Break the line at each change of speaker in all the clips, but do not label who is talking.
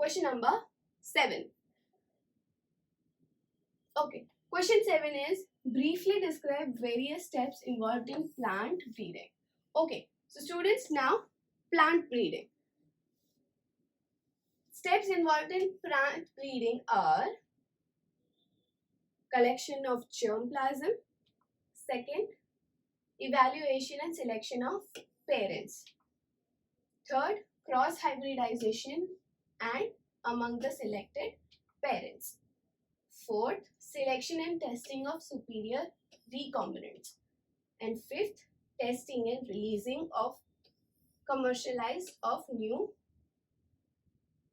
Question number 7. Okay, question 7 is briefly describe various steps involved in plant breeding. Okay, so students, now plant breeding. Steps involved in plant breeding are collection of germplasm, second, evaluation and selection of parents, third, cross hybridization and among the selected parents, fourth, selection and testing of superior recombinants, and fifth, testing and releasing of commercialized of new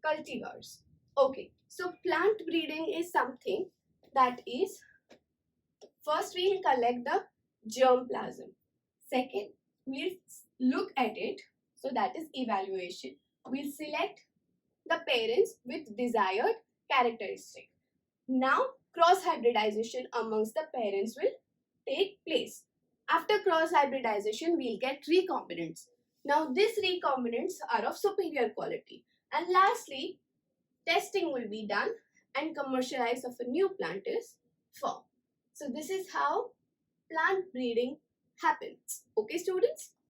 cultivars. Okay, so plant breeding is something that is, first we'll collect the germplasm, second we'll look at it, so that is evaluation, we'll select the parents with desired characteristic. Now cross hybridization amongst the parents will take place. After cross hybridization we'll get recombinants. Now these recombinants are of superior quality, and lastly testing will be done and commercialized of a new plant is formed. So this is how plant breeding happens. Okay students?